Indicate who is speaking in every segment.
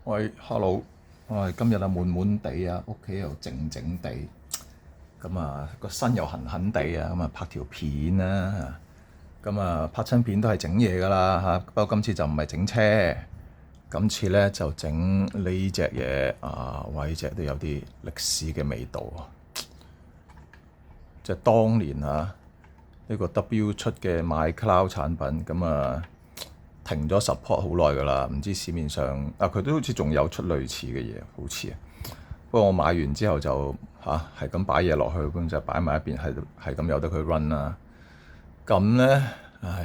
Speaker 1: 喂，hello，今日啊悶悶地啊，屋企又靜靜地，咁啊個身又痕痕地啊，咁啊拍條片啦，咁啊拍親片都係整嘢噶啦嚇，不過今次就唔係整車，今次咧就整呢隻嘢啊，哇！呢隻都有啲歷史嘅味道啊，即係當年啊呢個 W 出嘅 MyCloud 產品，咁啊〜停咗 support 好耐㗎啦，唔知市面上佢都好似仲有出類似嘅嘢，好似啊。不過我買完之後就係咁擺嘢落去，咁就擺埋一邊，係咁由得佢 run 啦。咁咧，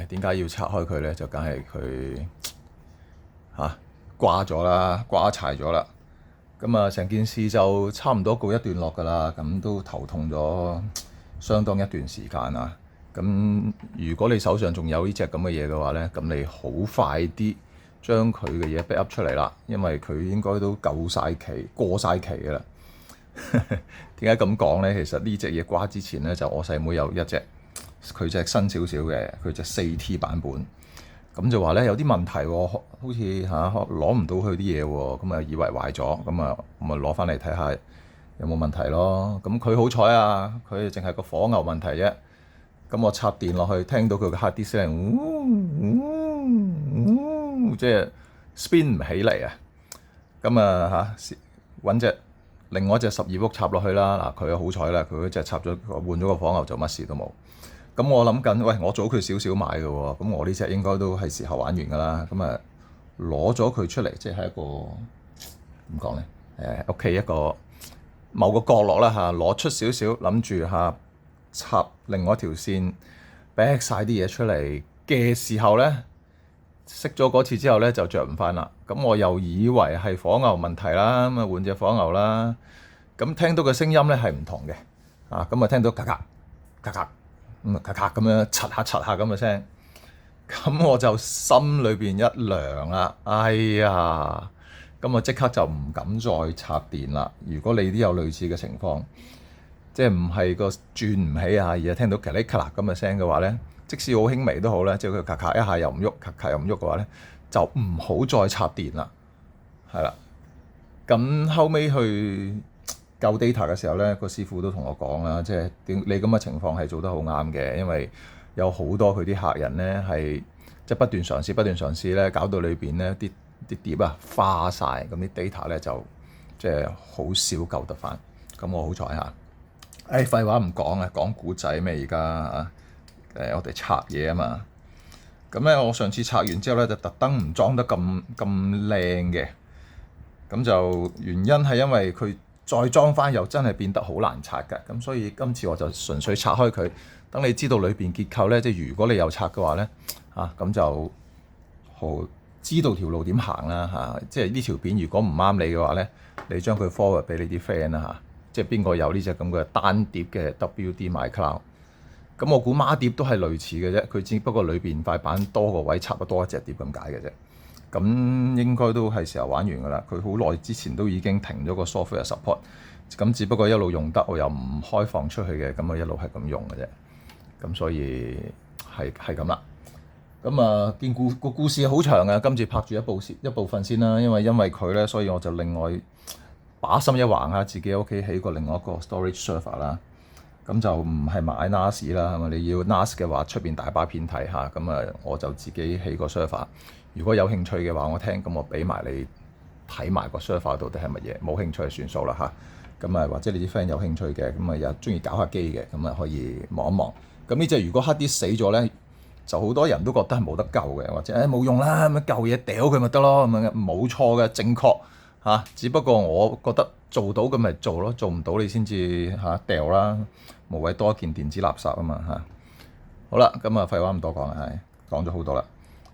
Speaker 1: 點解要拆開佢咧？就梗係佢瓜咗啦，瓜柴咗啦。咁啊，成件事就差唔多告一段落㗎啦。咁都頭痛咗相當一段時間啊。咁如果你手上仲有呢隻咁嘅嘢嘅話咧，咁你好快啲將佢嘅嘢 backup 出嚟啦，因為佢應該都夠晒期、過晒期㗎啦。點解咁講咧？其實呢隻嘢瓜之前咧，就我細妹有一隻，佢隻新少少嘅，佢隻 4T 版本，咁就話咧有啲問題喎，好似攞唔到佢啲嘢喎，咁啊以為壞咗，咁啊攞翻嚟睇下有冇問題咯。咁佢好彩啊，佢淨係個火牛問題啫。咁我插電落去，聽到佢嘅 hard disk 聲，即係 spin 唔起嚟啊！咁啊揾隻另外一隻12V插落去啦。嗱，佢好彩啦，佢嗰隻插咗換咗個火牛就乜事都冇。咁我諗緊，喂，我早佢少少買嘅喎，咁我呢隻應該都係時候玩完㗎啦。咁啊攞咗佢出嚟，即係一個點講咧？屋企一個某個角落啦攞出少少，諗住插另外一條線，back 晒啲嘢出嚟嘅時候咧，熄咗嗰次之後咧就着唔翻啦。咁我又以為係火牛問題啦，咁啊換隻火牛啦。咁聽到嘅聲音咧係唔同嘅，咁啊聽到咔咔咔咔咁啊咔咔咁樣刷下刷下咁嘅聲，咁我就心裏邊一涼啦。哎呀，咁我即刻就唔敢再插電啦。如果你都有類似嘅情況，即係唔係個轉唔起而係聽到咔哩咔啦咁嘅聲嘅話咧，即使好輕微都好咧，即係佢咔咔一下又唔喐，咔咔又唔喐嘅話咧，就唔好再插電啦。係啦，咁後尾去救 data 嘅時候咧，個師傅都同我講啦，即係你咁嘅情況係做得好啱嘅，因為有好多佢啲客人咧係即係不斷嘗試咧，搞到裏邊咧啲碟花晒，咁啲 data 咧就即係好少救得翻。咁我好彩嚇。廢話唔講啊，講古仔咩而家我哋拆嘢啊嘛。咁咧，我上次拆完之後咧，就特登唔裝得咁靚嘅。咁就原因係因為佢再裝翻又真係變得好難拆㗎。咁所以今次我就純粹拆開佢，等你知道裏邊結構咧。即係如果你有拆嘅話咧，咁就好知道條路點行啦。即係呢條片如果唔啱你嘅話咧，你將佢 forward 俾你啲 friend 啦。即係邊個有呢隻咁嘅單碟嘅 WD MyCloud？咁我估孖碟都係類似嘅啫，佢只不過裏邊塊板多個位插得多一隻碟咁解嘅啫。咁應該都係時候玩完㗎啦。佢好耐之前都已經停咗個 software support，咁只不過一路用得我又唔開放出去嘅，咁我一路係咁用嘅啫。咁所以係咁啦。咁見個故事好長啊，今次拍住一部分先啦，因為佢咧，所以我就另外把心一橫啊，自己喺屋企起過另外一個 storage server 啦。咁就唔係買 NAS 啦，係咪？你要 NAS 嘅話，出邊大把片睇下。咁我就自己起個 server。如果有興趣嘅話，我聽，咁我俾埋你睇埋個 server 到底係乜嘢。冇興趣就算數啦嚇。咁或者你啲 friend 有興趣嘅，咁又中意搞下機嘅，咁可以望一望。咁呢隻如果 hard disk 死咗咧，就好多人都覺得係冇得救嘅，或者冇用啦，咁舊嘢掉佢咪得咯，咁冇錯嘅，正確。只不過我覺得做到咁咪做咯，做唔到你先至掉啦，無謂多一件電子垃圾啊嘛。好啦，咁廢話唔多講啦，講咗好多啦。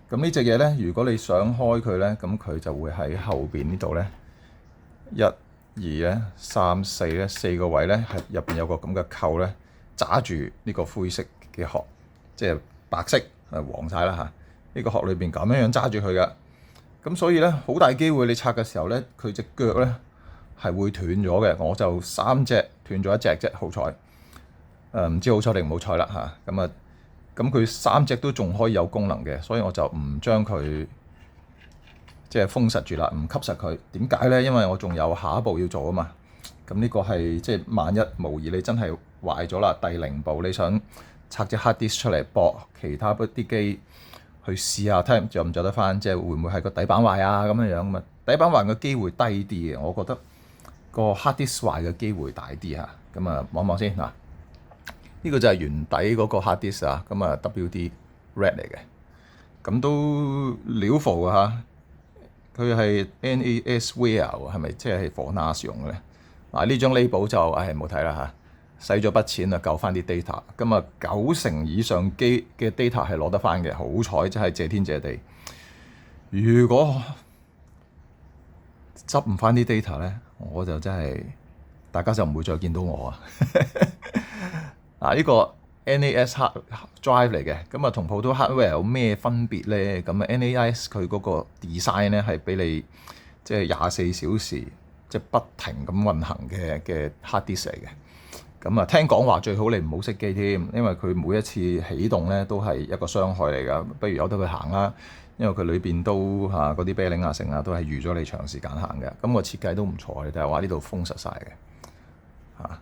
Speaker 1: 咁呢隻嘢咧，如果你想開佢咧，咁佢就會喺後邊呢度咧，1、2、3、4咧，4個位咧係入邊有個咁嘅扣咧，揸住呢個灰色嘅殼，即係白色黃晒啦呢個殼裏邊咁樣揸住佢㗎。咁所以咧，好大機會你拆嘅時候咧，佢隻腳咧係會斷咗嘅。我就3隻斷咗1隻啫，好彩。唔知好彩定唔好彩啦咁佢3隻都仲可以有功能嘅，所以我就唔將佢即係封實住啦，唔吸實佢。點解咧？因為我仲有下一步要做啊嘛。咁呢個係即係萬一無疑你真係壞咗啦，第零步你想拆隻 hard disk 出嚟駁其他啲機去試下，睇下做唔做得翻，即係會唔會係個底板壞啊咁樣嘛？底板壞嘅機會低啲嘅，我覺得個 hard disk 壞嘅機會大啲嚇。咁啊望望先嗱，呢個就係原底嗰個 hard disk 啊，咁啊 WD Red 嚟嘅，咁都料浮啊嚇，佢係 NASWare 喎，係咪即係 for NAS 用嘅咧？嗱呢張 label 就冇睇啦嚇，使咗筆錢啊救翻啲 data，咁啊90%以上機嘅 data 係攞得翻嘅，好彩真係謝天謝地。如果執唔翻啲 data 咧，我就真係大家就唔會再見到我啊！嗱呢個 NAS hard drive 嚟嘅，咁啊同普通 hardware 有咩分別咧？咁啊 NAS 佢嗰個 design 咧係俾你即係24小時即係不停咁運行嘅 hard disk 嚟嘅。咁啊聽講話最好你唔好熄機添，因為佢每一次起動咧都係一個傷害嚟㗎。不如由得佢行啦，因為佢裏邊都嗰啲啤令啊成啊都係預咗你長時間行嘅。咁個設計都唔錯，你睇下話呢度封實晒嘅嚇。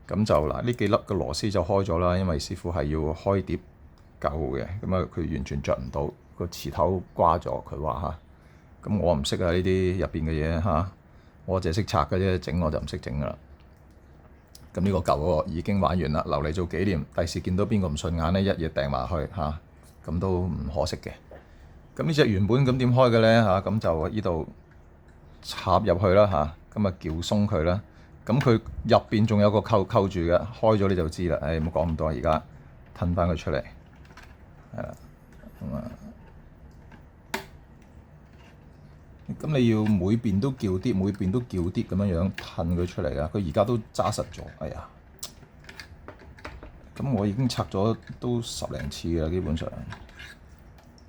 Speaker 1: 咁就嗱呢幾粒嘅螺絲就開咗啦，因為師傅係要開碟救嘅。咁啊佢完全着唔到，個磁頭瓜咗。佢話嚇，咁我唔識啊呢啲入邊嘅嘢嚇，我淨係識拆嘅啫，整我就唔識整噶啦。咁呢個舊嗰個已經玩完啦，留嚟做紀念。第時見到邊個唔順眼咧，一嘢掟埋去嚇，咁都唔可惜嘅。咁呢隻原本咁點開嘅咧嚇？咁就呢度插入去啦嚇，咁啊撬鬆佢啦。咁佢入邊仲有個扣住嘅，開咗你就知啦。唔好講咁多，而家褪翻佢出嚟，係啦。咁你要每邊都撬啲，每邊都撬啲咁樣褪佢出嚟啊！佢而家都揸實咗，哎呀！咁我已經拆咗都10零次啦，基本上。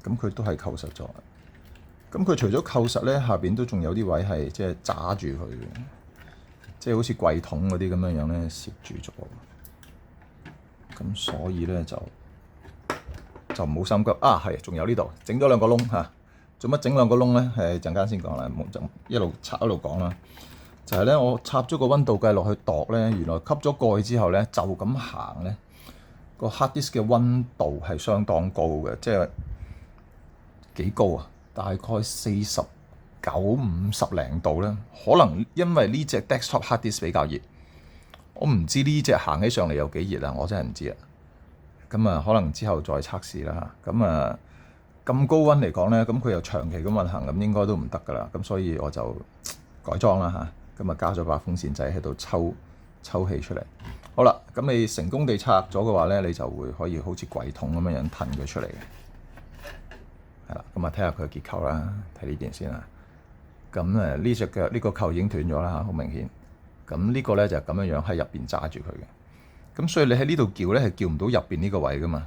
Speaker 1: 咁佢都係扣實咗。咁佢除咗扣實咧，下邊都仲有啲位係即係揸住佢嘅。即係好似櫃桶嗰啲咁樣咧，攝住咗。咁所以咧就唔好心急啊！係，仲有呢度整咗兩個窿嚇。做乜整兩個窿咧？係陣間先講啦，就一路拆一路講啦。就係咧，我插咗個溫度計落去度咧，原來吸咗蓋之後咧，就咁行咧，個 hard disk 嘅溫度係相當高嘅，即係幾高啊？大概49、50零度咧。可能因為呢隻 desktop hard disk 比較熱，我唔知呢隻行起上嚟有幾熱啊！我真係唔知啊。咁啊，可能之後再測試啦嚇。咁啊。咁高溫嚟講咧，咁佢又長期咁運行，咁應該都唔得噶啦。咁所以我就改裝啦嚇，咁啊加咗把風扇仔喺度抽氣出嚟。好啦，咁你成功地拆咗嘅話咧，你就會可以好似櫃桶咁樣褪佢出嚟嘅。係啦，咁啊睇下佢嘅結構啦，睇呢邊先啦。咁呢隻腳呢個扣已經斷咗啦嚇，好明顯。咁呢個咧就咁樣喺入邊揸住佢嘅。咁所以你喺呢度撬咧係撬唔到入邊呢個位噶嘛。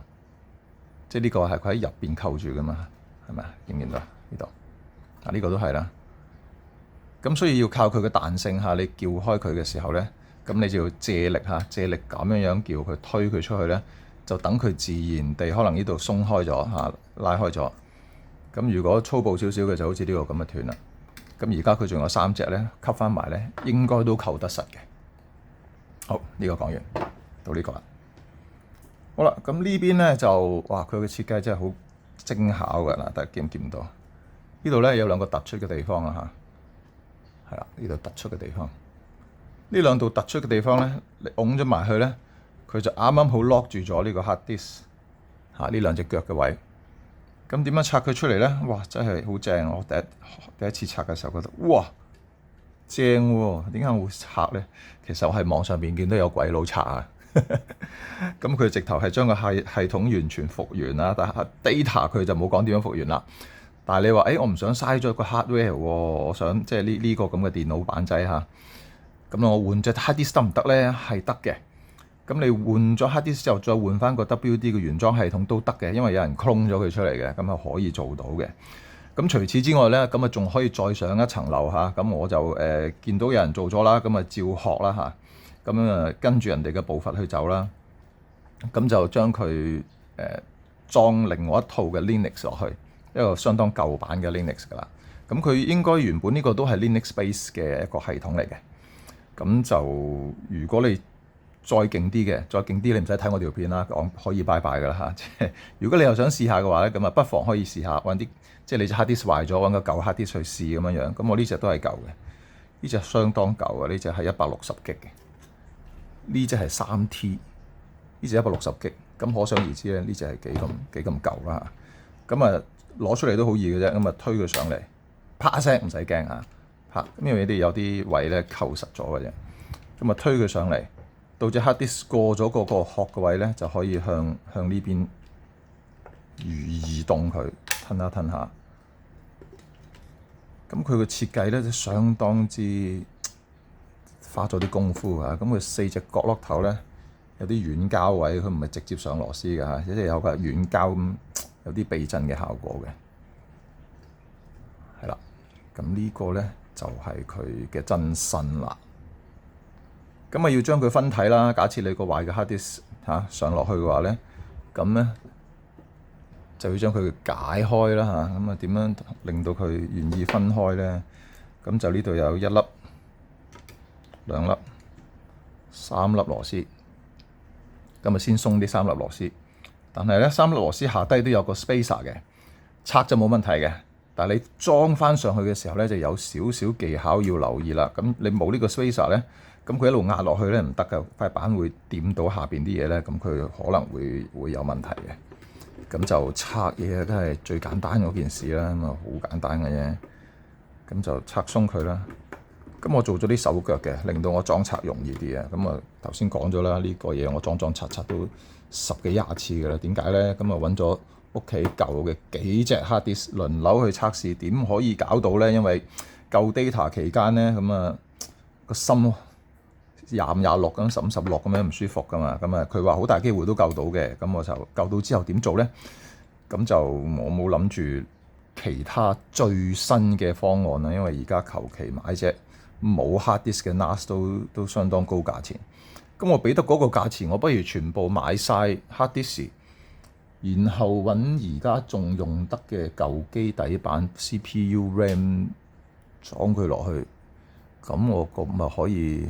Speaker 1: 即係呢個係佢喺入邊扣住噶嘛，係咪啊？見唔見到呢度？呢個都係啦。咁所以要靠佢嘅彈性嚇，你撬開佢嘅時候咧，咁你就要借力嚇，借力咁樣撬佢，推佢出去咧，就等佢自然地可能呢度鬆開咗嚇，拉開咗。咁如果粗暴少少嘅就好似呢個咁嘅斷啦。咁而家佢仲有3隻咧，吸翻埋咧，應該都扣得實嘅。好，呢個講完，到呢個啦。好啦，咁呢邊咧就哇，佢嘅設計真係好精巧㗎嗱，大家見唔見到？呢度咧有兩個突出嘅地方啊嚇，係啦，呢度突出嘅地方，呢兩度突出嘅地方咧，你拱咗埋去咧，佢就啱啱好 lock 住咗呢個 hard disk 嚇，呢兩隻腳嘅位。咁點樣拆佢出嚟咧？哇，真係好正！我第一次拆嘅時候覺得哇正喎，點解我會拆咧？其實我喺網上邊見到有鬼佬拆啊！咁佢直頭係將個系統完全復原啦，但係 data 佢就冇講點樣復原啦。但係你話我唔想嘥咗個 hardware 喎，我想即係呢個咁嘅電腦板仔嚇。咁我換隻 hard disk 得唔得咧？係得嘅。咁你換咗 hard disk 之後，再換翻個 WD 嘅原裝系統都得嘅，因為有人 clone 咗佢出嚟嘅，咁係可以做到嘅。咁除此之外咧，咁啊仲可以再上一層樓嚇。咁我就見到有人做咗啦，咁啊照學啦嚇。咁啊，跟住人哋嘅步伐去走啦，咁就將佢裝另外一套嘅 Linux 落去，一個相當舊版嘅 Linux 噶啦。咁佢應該原本呢個都係 Linux base 嘅一個系統嚟嘅。咁就如果你再勁啲嘅，你唔使睇我條片啦，講可以拜拜噶啦嚇。即係如果你又想試下嘅話咧，咁啊不妨可以試下揾啲，即係你隻 hard disk 壞咗，揾個舊 hard disk 去試咁樣樣。咁我呢隻都係舊嘅，呢隻相當舊嘅，呢隻係160 G 嘅，呢隻係3T，呢隻160 G。咁可想而知咧，呢隻係幾咁舊啦。咁啊攞出嚟都好易嘅啫，咁啊推佢上嚟，啪一聲唔使驚嚇，啪，因為有啲位咧扣實咗嘅啫。咁啊推佢上嚟，到隻 hard disk 過咗嗰個殼嘅位咧，就可以向呢邊移動佢，褪下褪下。咁佢嘅設計咧就相當之花咗啲功夫啊！咁佢4隻角落頭咧有啲軟膠位，佢唔係直接上螺絲嘅嚇，即係有個軟膠咁，有啲避震嘅效果嘅。係啦，咁呢個咧就係佢嘅真身啦。咁啊要將佢分體啦。假設你個壞嘅 hard disk 上落去嘅話咧，咁咧就要將佢解開啦嚇。咁啊點樣令到佢願意分開咧？咁就呢度有1粒、2粒、3粒螺絲。咁啊先鬆啲3粒螺絲，但係咧3粒螺絲下低都有個 spacer 嘅，拆就冇問題嘅。但係你裝翻上去嘅時候咧，就有少少技巧要留意啦。咁你冇呢個 spacer 咧，咁佢一路壓落去咧唔得㗎，塊板會掂到下邊啲嘢咧，咁佢可能會有問題嘅。咁就拆嘢都係最簡單嗰件事啦，咁啊好簡單嘅啫。咁就拆鬆佢啦。咁我做咗啲手腳嘅，令到我裝拆容易啲啊。咁啊頭先講咗啦，呢個嘢我裝拆都10幾20次㗎啦。點解咧？咁啊揾咗屋企舊嘅幾隻 hard disk 輪流去測試，點可以搞到咧？因為舊 data 期間咧，咁啊個心25、26咁15、16咁樣唔舒服噶嘛。咁啊佢話好大機會都救到嘅。咁我就救到之後點做咧？咁就我冇諗住其他最新嘅方案啦，因為而家求其買隻冇 hard disk 嘅 NAS 都相當高價錢。咁我俾得嗰個價錢，我不如全部買晒 hard disk，然後揾而家仲用得嘅舊機底板 CPU RAM 裝佢落去，咁我個咪可以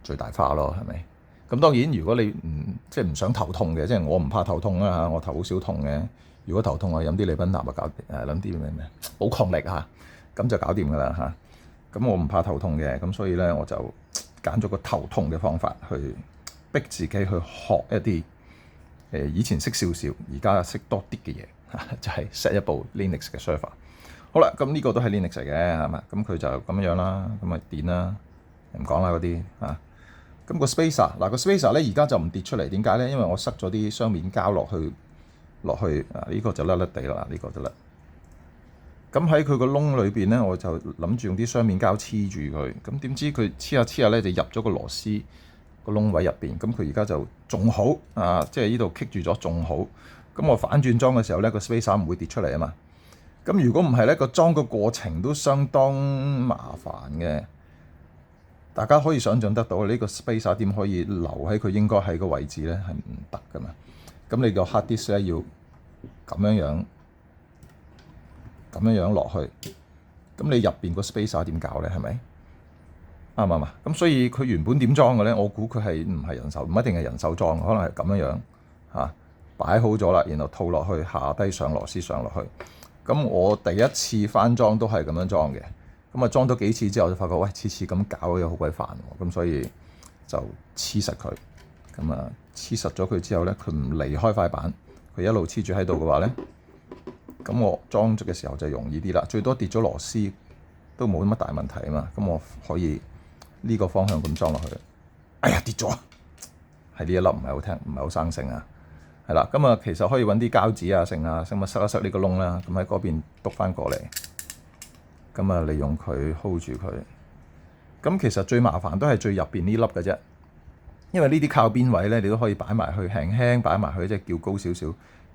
Speaker 1: 最大化咯，係咪？咁當然如果你即係唔想頭痛嘅，即係我唔怕頭痛啦嚇，我頭好少痛嘅。如果頭痛我飲啲利賓納啊，搞諗啲咩補抗力嚇，咁就搞掂噶啦嚇。咁我唔怕頭痛嘅，咁所以咧我就揀咗個頭痛嘅方法去逼自己去學一啲以前識少少，而家識多啲嘅嘢，就係 set 一部 Linux 嘅 server。好啦，咁呢個都係 Linux 嚟嘅，係嘛？咁佢就咁樣啦，咁咪電啦，唔講啦嗰啲嚇。咁個 spacer 嗱個 spacer 咧而家就唔跌出嚟，點解咧？因為我塞咗啲雙面膠落去啊，呢個就甩甩地啦，呢個就甩。咁喺佢個窿裏邊咧，我就諗住用啲雙面膠黐住佢。咁點知佢黐下咧就入咗個螺絲個窿位入邊。咁佢而家就仲好啊，即係呢度棘住咗仲好。咁我反轉裝嘅時候咧，個 spacer 唔會跌出嚟啊嘛。咁如果唔係咧，個裝個過程都相當麻煩嘅。大家可以想像得到呢個 spacer 點可以留喺佢應該喺個位置咧，係唔得噶嘛。咁你個 hard disk 咧要咁樣落去，咁你入邊個 spacer 點搞咧？係咪啱唔啱啊？咁所以佢原本點裝嘅咧？我估佢係唔係人手，唔一定係人手裝，可能係咁樣擺好咗啦，然後套落去下低上螺絲上落去。咁我第一次翻裝都係咁樣裝嘅。咁啊裝咗幾次之後就發覺，喂，次次咁搞又好鬼煩喎。咁所以就黐實佢。咁啊黐實咗佢之後咧，佢唔離開塊板，佢一路黐住喺度嘅話咧。咁我裝咗嘅時候就容易啲啦，最多跌咗螺絲都冇乜大問題啊嘛。咁我可以呢個方向咁裝落去。哎呀跌咗，係呢一粒唔係好聽，唔係好生性啊。係啦，咁啊其實可以揾啲膠紙啊，剩啊，咁啊塞一塞呢個窿啦。咁喺嗰邊篤翻過嚟，咁啊利用佢 hold 住佢。咁其實最麻煩都係最入邊呢粒嘅啫，因為呢啲靠邊位咧，你都可以擺埋去，輕輕擺埋去，即係叫高少少，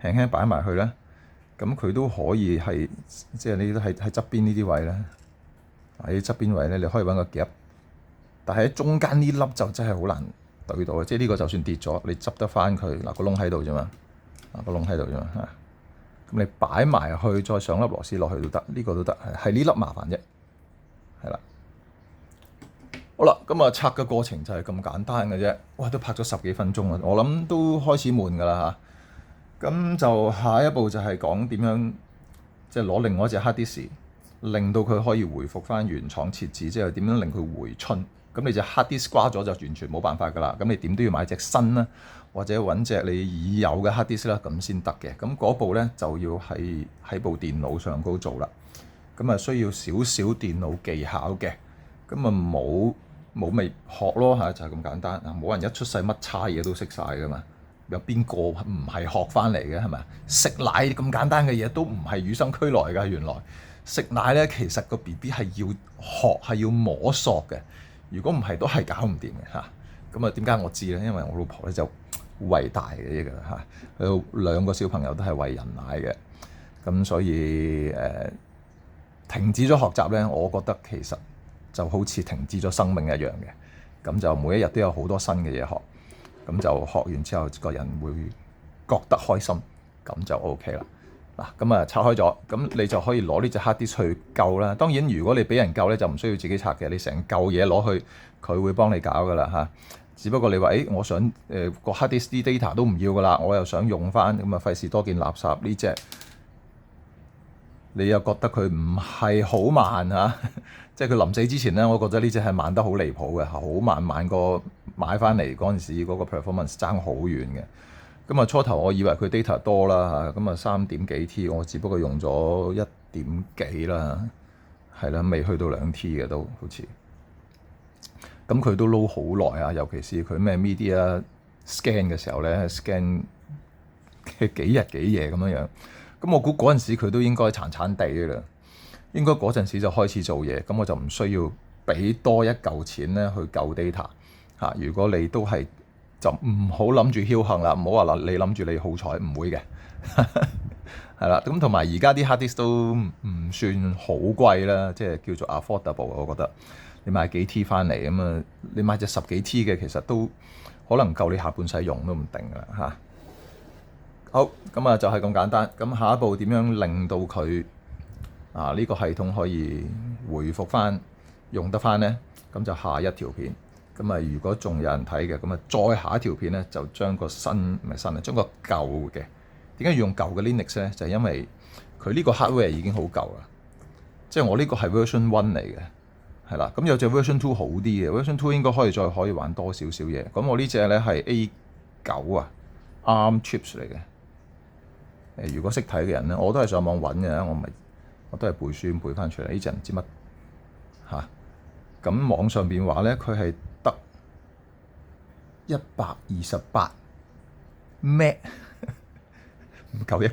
Speaker 1: 輕輕擺埋去咧。咁佢都可以係，即係你都喺側邊呢啲位咧，喺側邊位咧，你可以揾個夾，但係喺中間呢粒就真係好難對到嘅，即係呢個就算跌咗，你執得翻佢嗱個窿喺度啫嘛，個窿喺度啫嘛嚇，咁你擺埋去再上粒螺絲落去都得，呢個都得，係呢粒麻煩啫，係啦。好啦，咁啊拆嘅過程就係咁簡單嘅啫。哇，都拍咗10幾分鐘啦，我諗都開始悶㗎啦嚇。咁就下一步就係講點樣，即係攞另外一隻 hard disk，令到佢可以回復翻原廠設置，即係點樣令佢回春。咁你隻 hard disk 瓜咗就完全冇辦法㗎啦。咁你點都要買隻新啦，或者揾隻你已有嘅 hard disk 啦，咁先得嘅。咁嗰步咧就要喺部電腦上高做啦。咁啊需要少少電腦技巧嘅。咁啊冇咪學咯嚇，就係咁簡單啊！冇人一出世乜差嘢都識晒噶嘛，有邊個唔係學翻嚟嘅係咪？食奶咁簡單嘅嘢都唔係與生俱來㗎，原來食奶咧其實個 BB 係要學係要摸索嘅，如果唔係都係搞唔掂嘅嚇。咁啊點解我知咧？因為我老婆咧就餵大嘅呢個嚇，佢有2個小朋友都係餵人奶嘅，咁所以停止咗學習咧，我覺得其實就好似停止咗生命一樣嘅，咁就每一日都有好多新嘅嘢學，咁就學完之後個人會覺得開心，咁就 OK 啦。嗱，咁啊拆開咗，咁你就可以攞呢隻 hard disk 去救啦。當然如果你俾人救咧，就唔需要自己拆嘅，你成嚿嘢攞去，佢會幫你搞噶啦嚇。只不過你話我想個 hard disk 啲 data 都唔要噶啦，我又想用翻，咁啊費事多件垃圾呢隻。你又覺得佢唔係好慢嚇，即係佢臨死之前咧，我覺得呢隻係慢得好離譜嘅，好慢過買翻嚟嗰陣時嗰個 performance 爭好遠嘅。咁啊初頭我以為佢 data 多啦嚇，咁啊3點幾 T，我只不過用咗1點幾啦，係啦，未去到2 T 嘅都好似。咁佢都撈好耐啊，尤其是佢咩 media scan 嘅時候咧 ，scan 嘅幾日幾夜咁樣樣。咁我估嗰陣時佢都應該殘地嘅啦，應該嗰陣時就開始做嘢，咁我就唔需要俾多一嚿錢咧去救 data 嚇。如果你都係就唔好諗住僥倖啦，唔好話嗱你諗住你好彩，唔會嘅，係啦。咁同埋而家啲 hard disk 都唔算好貴啦，即係叫做 affordable。我覺得你買幾 T 翻嚟咁啊，你買隻10幾 T 嘅其實都可能夠你下半世用都唔定㗎啦嚇。好，咁啊就係咁簡單。咁下一步點樣令到佢呢個系統可以回復翻用得翻咧？咁就下一條片。咁啊，如果仲有人睇嘅，咁啊再下一條片咧，就將個新唔係新啊，將個舊嘅。點解要用舊嘅 Linux 咧？就係因為佢呢個 hardware 已經好舊啦。即係我呢個係 version 1嚟嘅，係啦。咁有隻 version 2好啲嘅，version 2應該可以玩多少少嘢。咁我呢隻咧係 A9 啊 ARM chips 嚟嘅。如果識睇嘅人咧，我都係上網揾嘅，我都係背書背翻出嚟。呢隻唔知乜嚇，咁網上邊話咧，佢係得128 Meg 唔夠1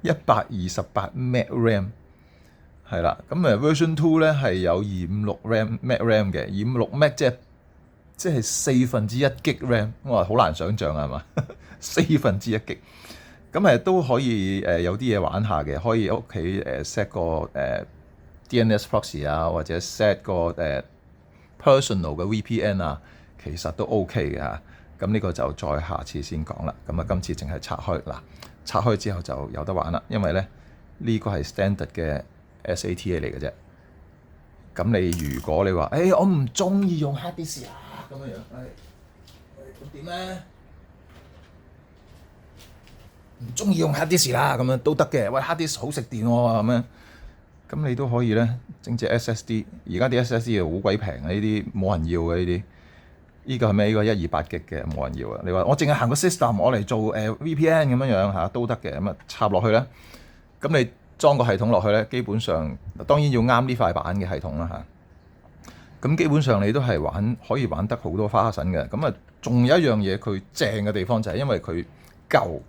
Speaker 1: G，128 Meg RAM 係啦。咁version 2咧係有256 Meg RAM 嘅，256 Meg 即係1/4 G RAM。我話好難想像係嘛，1/4 G。咁都可以有啲嘢玩下嘅，可以屋企set 個DNS proxy 啊，或者 set 個personal 嘅 VPN 啊，其實都 OK 嘅嚇。咁呢個就再下次先講啦。咁啊，今次淨係拆開嗱，拆開之後就有得玩啦。因為咧呢個係 standard 嘅 SATA 嚟嘅啫。咁你如果你話我唔中意用 hard disk 啊咁樣，咁點咧？唔中意用 hard disk 啦，咁樣都得嘅。喂 hard disk 好食電喎，咁樣咁你都可以咧整隻 SSD。而家啲 SSD 又好鬼平啊，呢啲冇人要嘅呢啲。呢個係咩？呢個128 G 嘅冇人要啊。你話我淨係行個 system，我嚟做VPN 咁樣樣都得嘅。咁啊插落去咧，咁你裝個系統落去咧，基本上當然要啱呢塊板嘅系統啦嚇。咁基本上你都係可以玩得好多花神嘅。咁啊，仲有一樣嘢佢正嘅地方就係因為佢舊。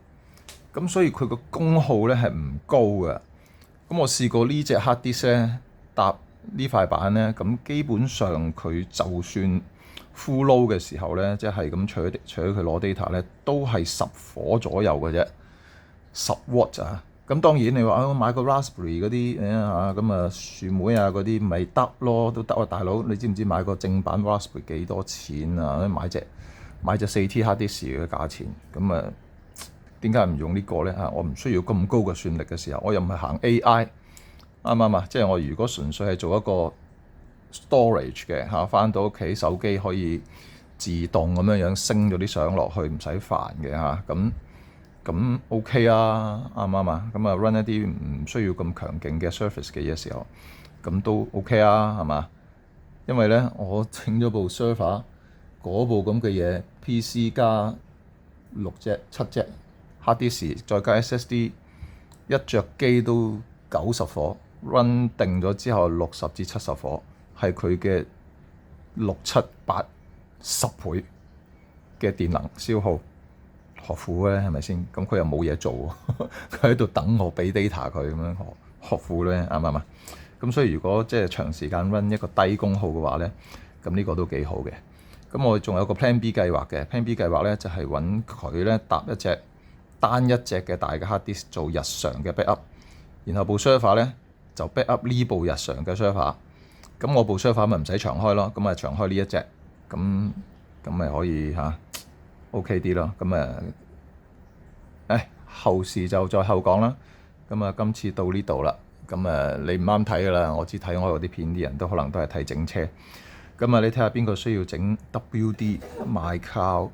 Speaker 1: 咁所以佢個功耗咧係唔高嘅。咁我試過呢隻 hard disk 咧搭呢塊板咧，咁基本上佢就算 full load 嘅時候咧，即係咁取佢攞 data 咧，都係10火左右嘅啫，10 watt 啊。咁當然你話買個 Raspberry 嗰啲咁啊樹莓啊嗰啲咪得咯，都得啊大佬。你知唔知買個正版 Raspberry 幾多錢啊？買隻4T hard disk 嘅價錢咁啊〜點解唔用呢個咧？我唔需要咁高嘅算力嘅時候，我又唔係行 AI，啱唔啱啊？即係我如果純粹係做一個 storage 嘅翻到屋企手機可以自動咁樣升咗啲相落去，唔使煩嘅咁 OK 啊，啱唔啱啊？咁啊 run 一啲唔需要咁強勁嘅 surface 嘅嘢時候，咁都 OK 啊，係嘛？因為咧我整咗部 server 嗰部咁嘅嘢 PC 加7隻 hard disk 再加 SSD， 一着機都90火 run 定咗之後60至70火，係佢嘅6、7、8、10倍嘅電能消耗，何苦咧？係咪先？咁佢又冇嘢做，佢喺度等我俾 data 佢咁樣，何苦咧？啱唔啱啊？咁所以如果即係長時間 run 一個低功耗嘅話咧，咁呢個都幾好嘅。咁我仲有個 Plan B 計劃嘅 Plan B 計劃咧，就係揾佢咧搭單一隻嘅大嘅 hard disk 做日常嘅 backup， 然後部 server 咧就 backup 呢部日常嘅 server。咁我部 server 咪唔使長開咯，咁啊長開呢一隻，咁咪可以OK 啲咯。咁後事就再後講啦。咁今次到呢度啦。咁你唔啱睇噶啦，我知睇我啲片啲人都可能都係睇整車。咁你睇下邊個需要整 WD MyCloud，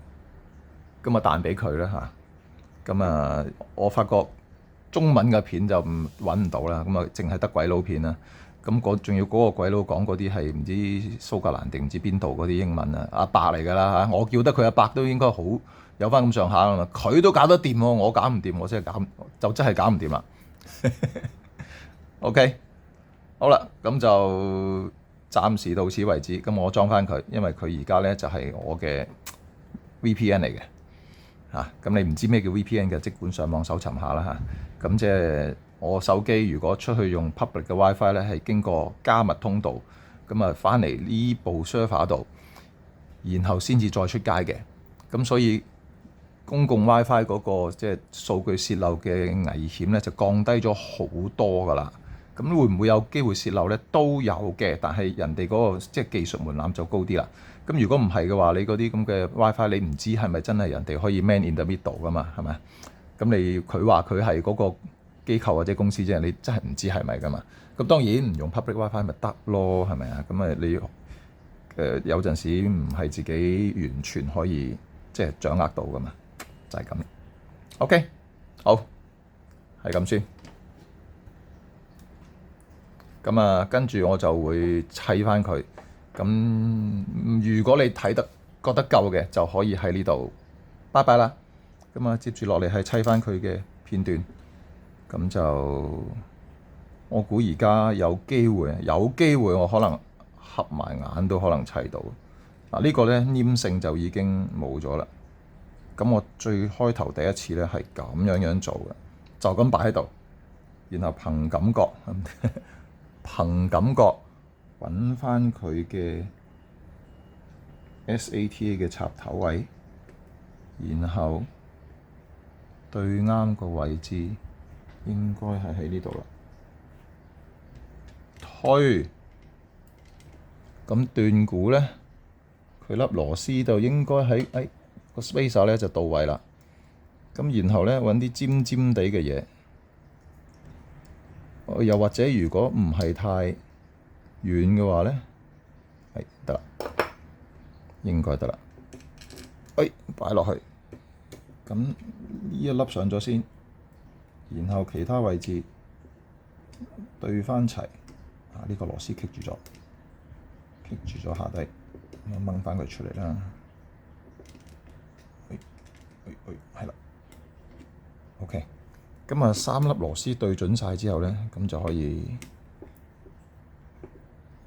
Speaker 1: 咁彈俾佢啦嚇。咁我發覺中文嘅片就揾唔到啦，咁淨係得鬼佬片啦。咁仲要嗰個鬼佬講嗰啲係唔知蘇格蘭定唔知邊度嗰啲英文啊，阿伯嚟㗎啦嚇。我叫得佢阿伯都應該好有翻咁上下啊嘛。佢都搞得掂喎，我搞唔掂，我真係搞唔掂啦。OK， 好啦，咁就暫時到此為止。咁我裝翻佢，因為佢而家咧就係我嘅 VPN 嚟嘅嚇。咁你唔知咩叫 VPN 嘅，即管上網搜尋下啦嚇。咁即係我手機如果出去用 public 嘅 WiFi 咧，係經過加密通道，咁翻嚟呢部 server 度，然後先至再出街嘅。咁所以公共 WiFi 嗰個即係數據泄漏嘅危險咧，就降低咗好多㗎啦。咁會唔會有機會泄漏咧？都有嘅，但係人哋嗰個即係技術門檻就高啲啦。咁如果唔係嘅話，你嗰啲咁嘅 WiFi，你唔知係咪真係人哋可以 man in the middle 噶嘛？係咪？咁佢話佢係嗰個機構或者公司啫，你真係唔知係咪噶嘛？咁當然唔用 public WiFi 咪得咯，係咪啊？咁你有陣時唔係自己完全可以即係掌握到噶嘛，就係咁。OK， 好，係咁先。咁跟住我就會砌翻佢。咁如果你覺得夠嘅，就可以喺呢度拜拜啦。咁接住落嚟係砌翻佢嘅片段。咁就我估而家有機會我可能合埋眼都可能砌到。呢個咧黏性就已經冇咗啦。咁我最開頭第一次咧係咁樣做嘅，就咁擺喺度，然後憑感覺揾翻佢嘅 SATA 嘅插頭位，然後對啱個位置應該係喺呢度啦。推咁斷估咧，佢粒螺絲就應該喺個 spacer 咧就到位啦。咁然後咧揾啲尖尖地嘅嘢，又或者如果唔係太遠嘅話咧，得啦，應該得啦。擺落去，咁呢一粒上咗先，然後其他位置對翻齊。呢個螺絲棘住咗下底，我掹翻佢出嚟啦。係啦。OK，咁3粒螺絲對準晒之後咧，咁就可以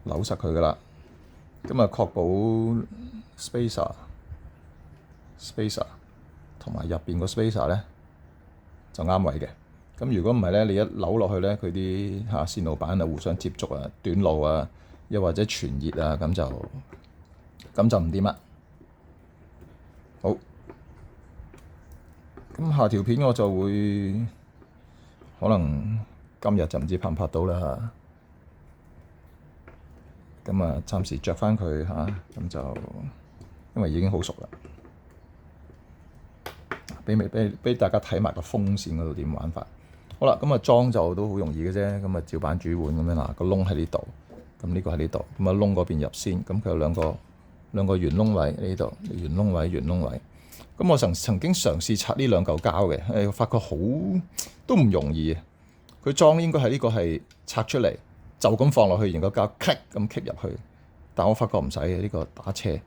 Speaker 1: 扭實佢噶啦。咁確保 spacer 同埋入邊個 spacer 咧就啱位嘅。咁如果唔係咧，你一扭落去咧，佢啲線路板互相接觸啊、短路啊，又或者傳熱啊，咁就唔掂啦。好，咁下條片我就會可能今日就唔知拍唔拍到啦。咁暫時着翻佢咁就因為已經好熟啦。俾大家睇埋個風扇嗰度點玩法。好啦，咁啊裝就都好容易嘅啫，咁啊照板煮碗咁樣嗱，個窿喺呢度，咁呢個喺呢度，咁啊窿嗰邊入先，咁佢有兩個圓窿位呢度，圓窿位圓窿位。咁我曾經嘗試拆呢兩嚿膠嘅，發覺好都唔容易。佢裝應該係呢個係拆出嚟就咁放落去，然後膠 click 咁 click 入去。但我發覺唔使嘅，呢個打斜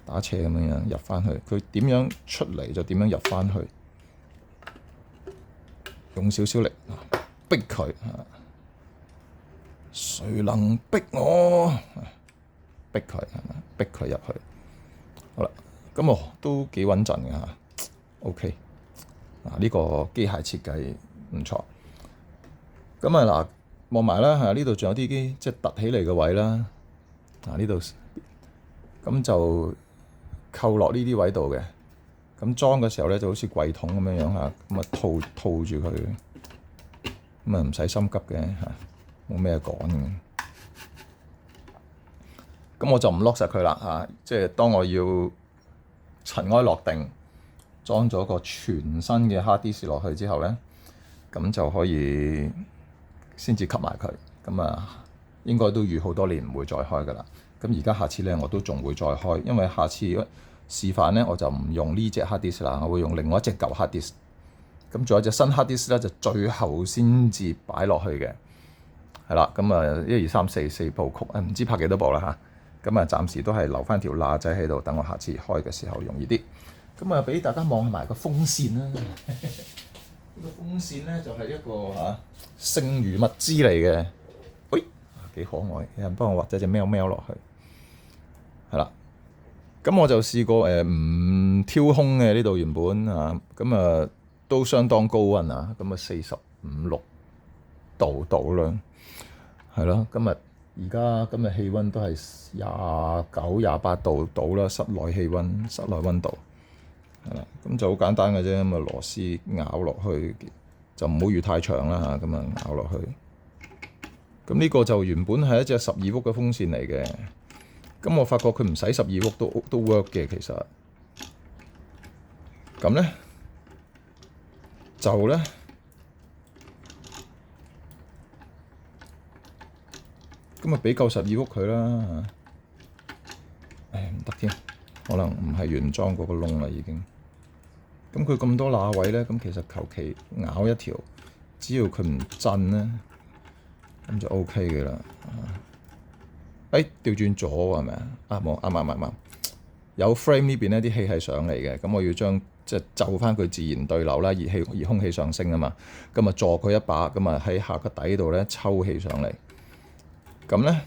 Speaker 1: 咁樣入翻去，佢點樣出嚟就點樣入翻去，用少少力逼佢。誰能逼我？逼佢係咪？逼佢入去。好啦，咁都幾穩陣嘅嚇。OK， 呢個機械設計唔錯。咁啊嗱，望埋啦嚇，呢度仲有啲即係凸起嚟嘅位啦。呢度咁就扣落呢啲位度嘅。咁裝嘅時候咧就好似櫃桶咁樣樣嚇，咁啊套住佢，咁啊唔使心急嘅嚇，冇咩趕嘅。咁我就唔 lock 實佢啦嚇，即係當我要塵埃落定，裝咗個全新嘅 hard disk 落去之後咧，咁就可以先至吸埋佢。咁啊，應該都預好多年唔會再開噶啦。咁而家下次咧，我都仲會再開，因為下次示範咧，我就唔用呢隻 hard disk 啦，我會用另外一隻舊 hard disk。咁仲有一隻新 hard disk 咧，就最後先至擺落去嘅。係啦，咁啊1、2、3、4部曲，唔知拍幾多部啦嚇。咁啊，暫時都係留翻條罅仔喺度，等我下次開嘅時候容易啲。咁啊，俾大家望埋個風扇啦。呢個風扇咧就係一個剩餘物資嚟嘅。喂，幾可愛！有人幫我畫咗隻喵喵落去。係啦，咁我就試過唔挑空嘅呢度原本咁啊都相當高溫咁啊45、6度到啦。係咯，而家今日氣温都係29、28度到啦，室內氣温、室內温度係啦，咁就好簡單嘅啫。咁啊螺絲咬落去就唔好預太長啦嚇，咁啊咬落去。咁呢個就原本係一隻12伏嘅風扇嚟嘅，咁我發覺佢唔使12伏都 work 嘅其實。咁咧就咧。咁啊，俾夠12伏佢啦嚇！唔得添，可能唔係原裝嗰個窿啦已經。咁佢咁多罅位咧，咁其實求其咬一條，只要佢唔震咧，咁就 OK 嘅啦。調轉咗喎，係咪啊？啱。有 frame 呢邊咧，啲氣係上嚟嘅，咁我要將即係就翻佢自然對流啦，熱空氣上升啊嘛。咁啊，助佢一把，咁啊喺下個底度咧抽氣上嚟。咁咧，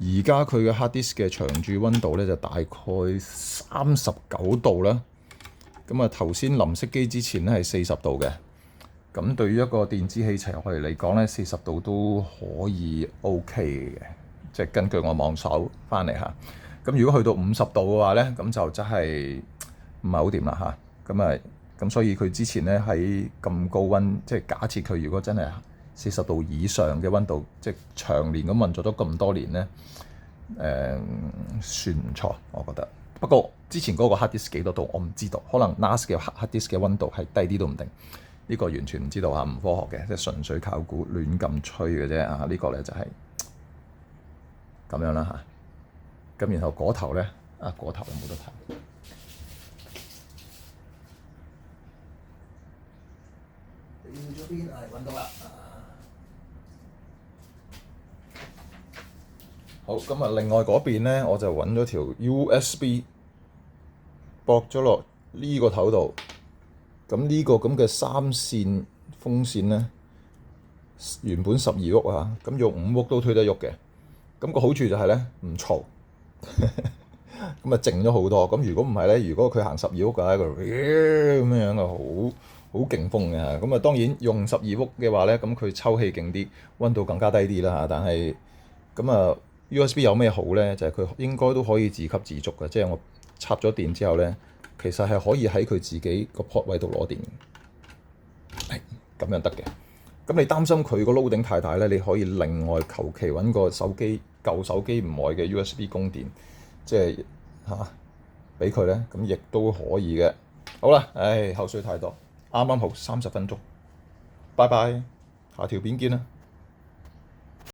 Speaker 1: 而家佢嘅 hard disk 嘅長駐温度咧就大概39度啦。咁啊，頭先臨熄機之前咧係40度嘅。咁對於一個電子器材我哋嚟講咧，40度都可以 OK 嘅，即係根據我網搜翻嚟嚇。咁如果去到50度嘅話咧，咁就真係唔係好掂啦嚇。咁所以佢之前咧喺咁高温，即係假設佢如果真係40度以上嘅温度，即係長年咁運作咗咁多年咧，算唔錯，我覺得。不過之前嗰個 hard disk 幾多度我唔知道，可能 NAS 嘅 hard disk 嘅温度係低啲都唔定，呢個完全唔知道唔科學嘅，即係純粹靠估亂咁吹嘅啫呢個咧就係咁樣啦咁然後嗰頭咧嗰頭有冇得睇？去咗邊？揾到啦！好，咁另外嗰邊咧，我就揾咗條 USB 駁咗落呢個頭度。咁呢個咁嘅3線風扇咧，原本12伏咁用5伏都推得喐嘅。咁個好處就係咧唔嘈，咁靜咗好多。咁如果唔係咧，如果佢行12伏嘅，咁樣好勁風嘅。咁當然用12伏嘅話咧，咁佢抽氣勁啲，温度更加低啲啦。但係USB 有咩好咧？就係佢應該都可以自給自足嘅，即係我插咗電之後咧，其實係可以喺佢自己個 port 位度攞電，咁樣得嘅。咁你擔心佢個 loading 太大咧，你可以另外求其揾個舊手機唔壞嘅 USB 供電，即係俾佢咧，咁亦都可以嘅。好啦，唉，口水太多，啱啱好30分鐘，拜拜，下條片見啦。